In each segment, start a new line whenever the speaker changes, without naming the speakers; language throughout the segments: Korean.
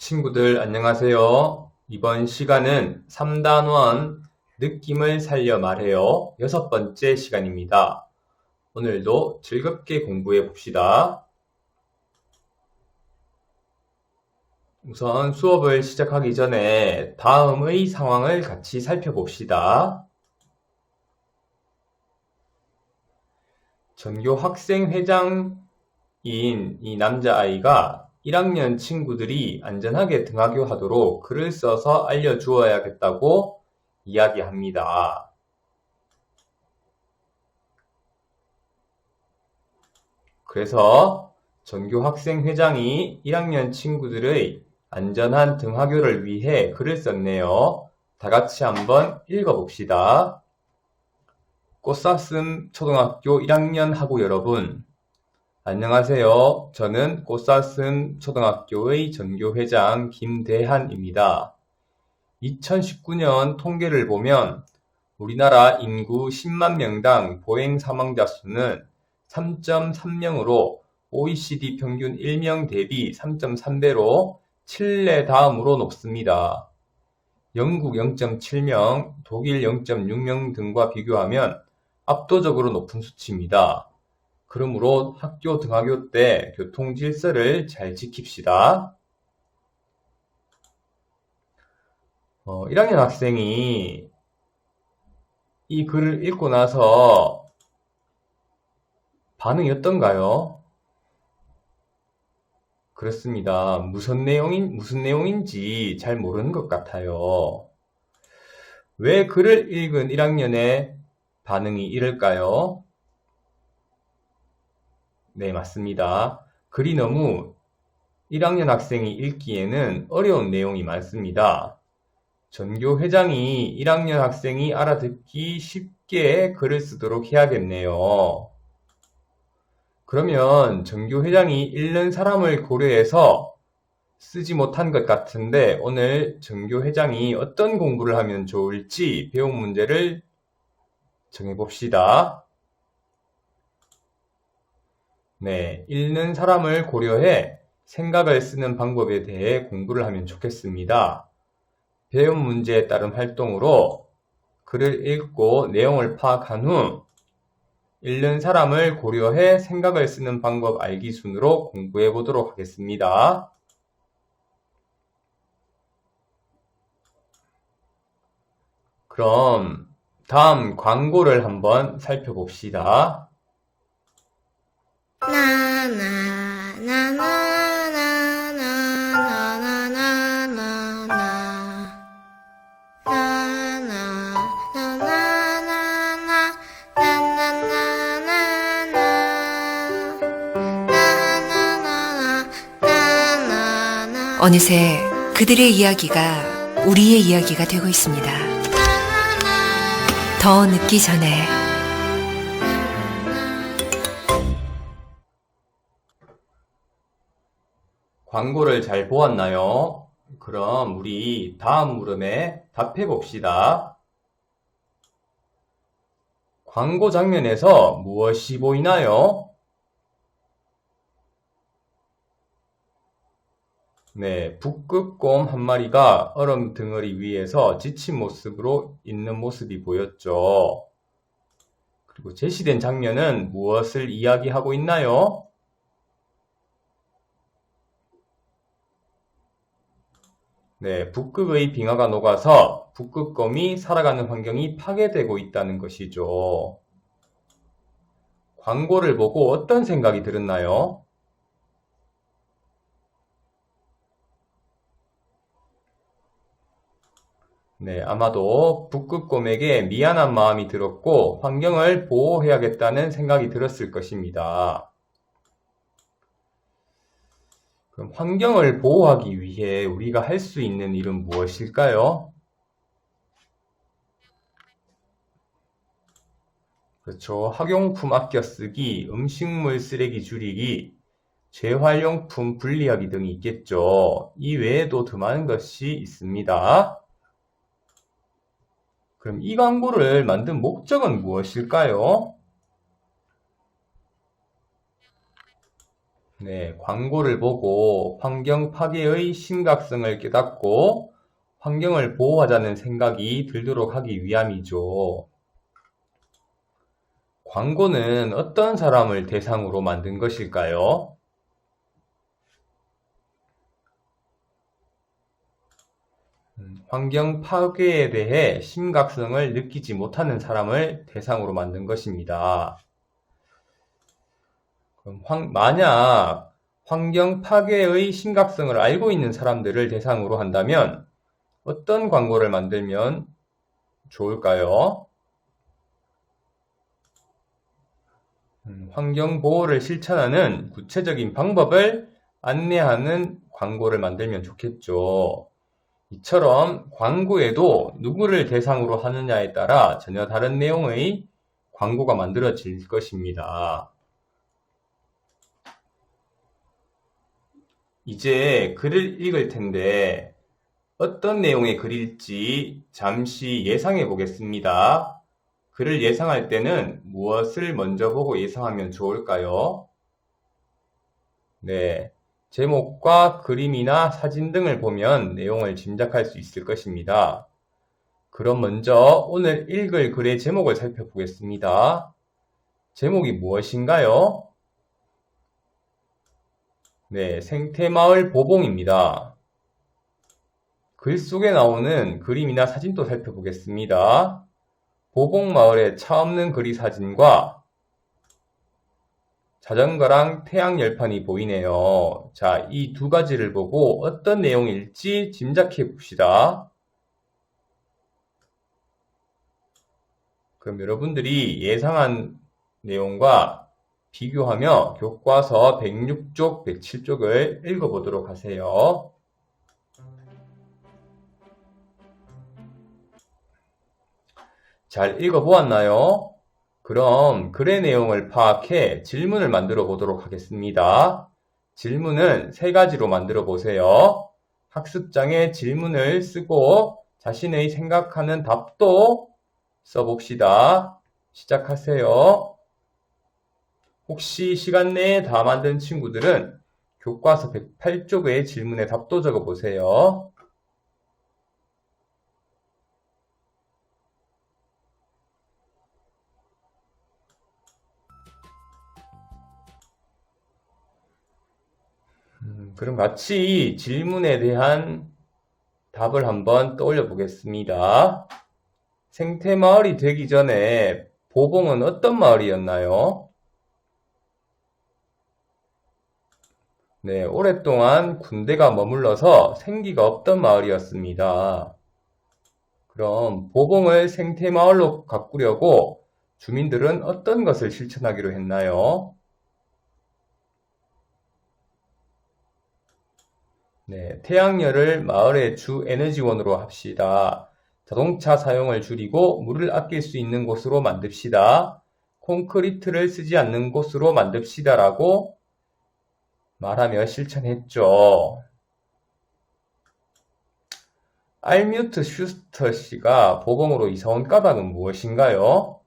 친구들 안녕하세요. 이번 시간은 3단원 느낌을 살려 말해요. 6번째 시간입니다. 오늘도 즐겁게 공부해 봅시다. 우선 수업을 시작하기 전에 다음의 상황을 같이 살펴봅시다. 전교 학생회장인 이 남자아이가 1학년 친구들이 안전하게 등하교하도록 글을 써서 알려주어야겠다고 이야기합니다. 그래서 전교 학생회장이 1학년 친구들의 안전한 등하교를 위해 글을 썼네요. 다 같이 한번 읽어봅시다. 꽃사슴 초등학교 1학년 학우 여러분, 안녕하세요. 저는 꽃사슴 초등학교의 전교회장 김대한입니다. 2019년 통계를 보면 우리나라 인구 10만 명당 보행 사망자 수는 3.3명으로 OECD 평균 1명 대비 3.3배로 칠레 다음으로 높습니다. 영국 0.7명, 독일 0.6명 등과 비교하면 압도적으로 높은 수치입니다. 그러므로 학교 등하교 때 교통 질서를 잘 지킵시다. 1학년 학생이 이 글을 읽고 나서 반응이 어떤가요? 그렇습니다. 무슨 내용인지 잘 모르는 것 같아요. 왜 글을 읽은 1학년의 반응이 이럴까요? 네, 맞습니다. 글이 너무 1학년 학생이 읽기에는 어려운 내용이 많습니다. 전교회장이 1학년 학생이 알아듣기 쉽게 글을 쓰도록 해야겠네요. 그러면 전교회장이 읽는 사람을 고려해서 쓰지 못한 것 같은데 오늘 전교회장이 어떤 공부를 하면 좋을지 배운 문제를 정해봅시다. 네, 읽는 사람을 고려해 생각을 쓰는 방법에 대해 공부를 하면 좋겠습니다. 배운 문제에 따른 활동으로 글을 읽고 내용을 파악한 후 읽는 사람을 고려해 생각을 쓰는 방법 알기 순으로 공부해 보도록 하겠습니다. 그럼 다음 광고를 한번 살펴봅시다.
어느새 그들의 이야기가 우리의 이야기가 되고 있습니다. 더 늦기 전에
광고를 잘 보았나요? 그럼 우리 다음 물음에 답해 봅시다. 광고 장면에서 무엇이 보이나요? 네, 북극곰 한 마리가 얼음 덩어리 위에서 지친 모습으로 있는 모습이 보였죠. 그리고 제시된 장면은 무엇을 이야기하고 있나요? 네, 북극의 빙하가 녹아서 북극곰이 살아가는 환경이 파괴되고 있다는 것이죠. 광고를 보고 어떤 생각이 들었나요? 네, 아마도 북극곰에게 미안한 마음이 들었고 환경을 보호해야겠다는 생각이 들었을 것입니다. 그럼 환경을 보호하기 위해 우리가 할 수 있는 일은 무엇일까요? 그렇죠. 학용품 아껴 쓰기, 음식물 쓰레기 줄이기, 재활용품 분리하기 등이 있겠죠. 이 외에도 더 많은 것이 있습니다. 그럼 이 광고를 만든 목적은 무엇일까요? 네, 광고를 보고 환경 파괴의 심각성을 깨닫고 환경을 보호하자는 생각이 들도록 하기 위함이죠. 광고는 어떤 사람을 대상으로 만든 것일까요? 환경 파괴에 대해 심각성을 느끼지 못하는 사람을 대상으로 만든 것입니다. 그럼 만약 환경 파괴의 심각성을 알고 있는 사람들을 대상으로 한다면 어떤 광고를 만들면 좋을까요? 환경 보호를 실천하는 구체적인 방법을 안내하는 광고를 만들면 좋겠죠. 이처럼 광고에도 누구를 대상으로 하느냐에 따라 전혀 다른 내용의 광고가 만들어질 것입니다. 이제 글을 읽을 텐데 어떤 내용의 글일지 잠시 예상해 보겠습니다. 글을 예상할 때는 무엇을 먼저 보고 예상하면 좋을까요? 네, 제목과 그림이나 사진 등을 보면 내용을 짐작할 수 있을 것입니다. 그럼 먼저 오늘 읽을 글의 제목을 살펴보겠습니다. 제목이 무엇인가요? 네, 생태마을 보봉입니다. 글 속에 나오는 그림이나 사진도 살펴보겠습니다. 보봉마을에 차 없는 그리 사진과 자전거랑 태양열판이 보이네요. 자, 이 두 가지를 보고 어떤 내용일지 짐작해 봅시다. 그럼 여러분들이 예상한 내용과 비교하며 교과서 106쪽, 107쪽을 읽어보도록 하세요. 잘 읽어보았나요? 그럼 글의 내용을 파악해 질문을 만들어 보도록 하겠습니다. 질문은 세 가지로 만들어 보세요. 학습장에 질문을 쓰고 자신의 생각하는 답도 써봅시다. 시작하세요. 혹시 시간 내에 다 만든 친구들은 교과서 108쪽의 질문에 답도 적어 보세요. 그럼 같이 질문에 대한 답을 한번 떠올려 보겠습니다. 생태마을이 되기 전에 보봉은 어떤 마을이었나요? 네, 오랫동안 군대가 머물러서 생기가 없던 마을이었습니다. 그럼 보봉을 생태마을로 가꾸려고 주민들은 어떤 것을 실천하기로 했나요? 네, 태양열을 마을의 주 에너지원으로 합시다. 자동차 사용을 줄이고 물을 아낄 수 있는 곳으로 만듭시다. 콘크리트를 쓰지 않는 곳으로 만듭시다라고 말하며 실천했죠. 알뮤트 슈스터 씨가 보봉으로 이사온 까닭은 무엇인가요?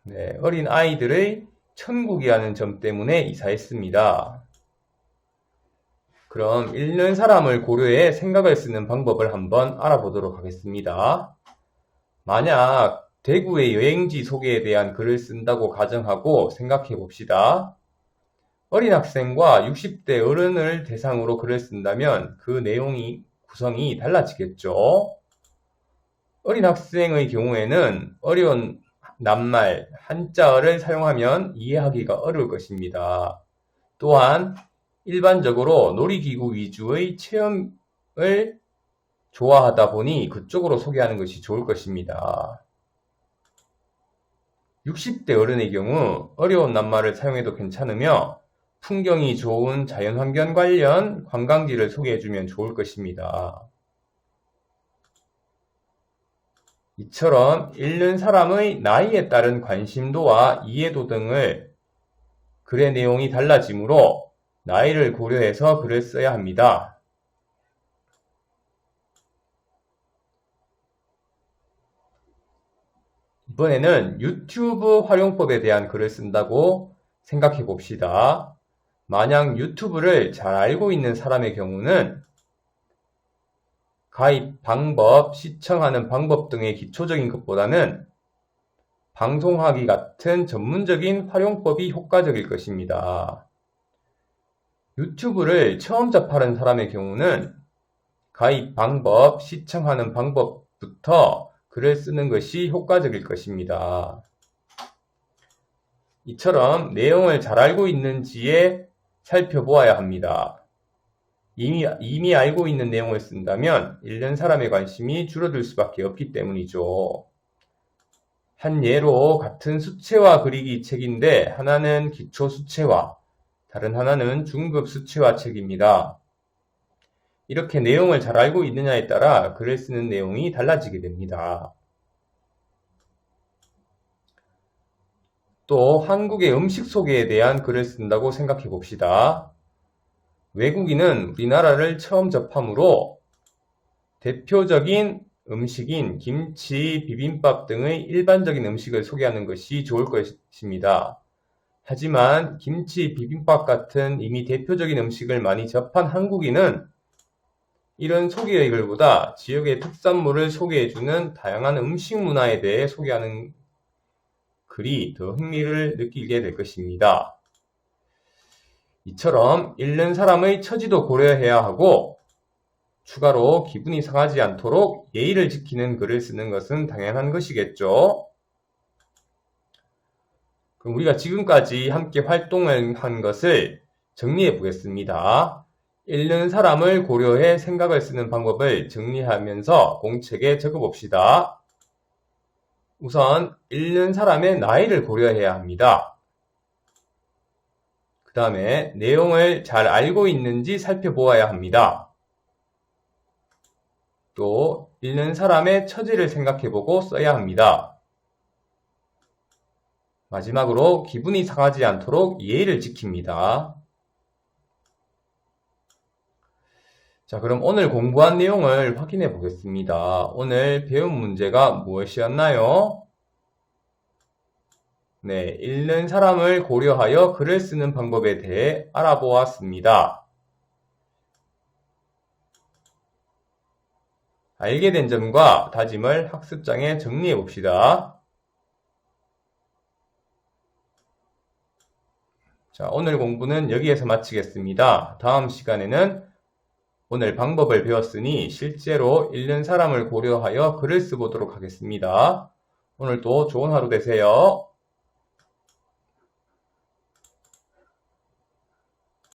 네, 어린 아이들의 천국이라는 점 때문에 이사했습니다. 그럼 읽는 사람을 고려해 생각을 쓰는 방법을 한번 알아보도록 하겠습니다. 만약 대구의 여행지 소개에 대한 글을 쓴다고 가정하고 생각해 봅시다. 어린 학생과 60대 어른을 대상으로 글을 쓴다면 그 내용이 구성이 달라지겠죠. 어린 학생의 경우에는 어려운 낱말, 한자어를 사용하면 이해하기가 어려울 것입니다. 또한 일반적으로 놀이기구 위주의 체험을 좋아하다 보니 그쪽으로 소개하는 것이 좋을 것입니다. 60대 어른의 경우 어려운 낱말을 사용해도 괜찮으며 풍경이 좋은 자연환경 관련 관광지를 소개해주면 좋을 것입니다. 이처럼 읽는 사람의 나이에 따른 관심도와 이해도 등을 글의 내용이 달라지므로 나이를 고려해서 글을 써야 합니다. 이번에는 유튜브 활용법에 대한 글을 쓴다고 생각해 봅시다. 만약 유튜브를 잘 알고 있는 사람의 경우는 가입 방법, 시청하는 방법 등의 기초적인 것보다는 방송하기 같은 전문적인 활용법이 효과적일 것입니다. 유튜브를 처음 접하는 사람의 경우는 가입 방법, 시청하는 방법부터 글을 쓰는 것이 효과적일 것입니다. 이처럼 내용을 잘 알고 있는지에 살펴보아야 합니다. 이미 알고 있는 내용을 쓴다면 읽는 사람의 관심이 줄어들 수밖에 없기 때문이죠. 한 예로 같은 수채화 그리기 책인데 하나는 기초 수채화, 다른 하나는 중급 수채화 책입니다. 이렇게 내용을 잘 알고 있느냐에 따라 글을 쓰는 내용이 달라지게 됩니다. 또 한국의 음식 소개에 대한 글을 쓴다고 생각해 봅시다. 외국인은 우리나라를 처음 접하므로 대표적인 음식인 김치, 비빔밥 등의 일반적인 음식을 소개하는 것이 좋을 것입니다. 하지만 김치, 비빔밥 같은 이미 대표적인 음식을 많이 접한 한국인은 이런 소개의 글보다 지역의 특산물을 소개해주는 다양한 음식 문화에 대해 소개하는 글이 더 흥미를 느끼게 될 것입니다. 이처럼 읽는 사람의 처지도 고려해야 하고 추가로 기분이 상하지 않도록 예의를 지키는 글을 쓰는 것은 당연한 것이겠죠. 그럼 우리가 지금까지 함께 활동을 한 것을 정리해 보겠습니다. 읽는 사람을 고려해 생각을 쓰는 방법을 정리하면서 공책에 적어 봅시다. 우선 읽는 사람의 나이를 고려해야 합니다. 그 다음에 내용을 잘 알고 있는지 살펴보아야 합니다. 또 읽는 사람의 처지를 생각해보고 써야 합니다. 마지막으로 기분이 상하지 않도록 예의를 지킵니다. 자, 그럼 오늘 공부한 내용을 확인해 보겠습니다. 오늘 배운 문제가 무엇이었나요? 네, 읽는 사람을 고려하여 글을 쓰는 방법에 대해 알아보았습니다. 알게 된 점과 다짐을 학습장에 정리해 봅시다. 자, 오늘 공부는 여기에서 마치겠습니다. 다음 시간에는 오늘 방법을 배웠으니 실제로 읽는 사람을 고려하여 글을 써보도록 하겠습니다. 오늘도 좋은 하루 되세요.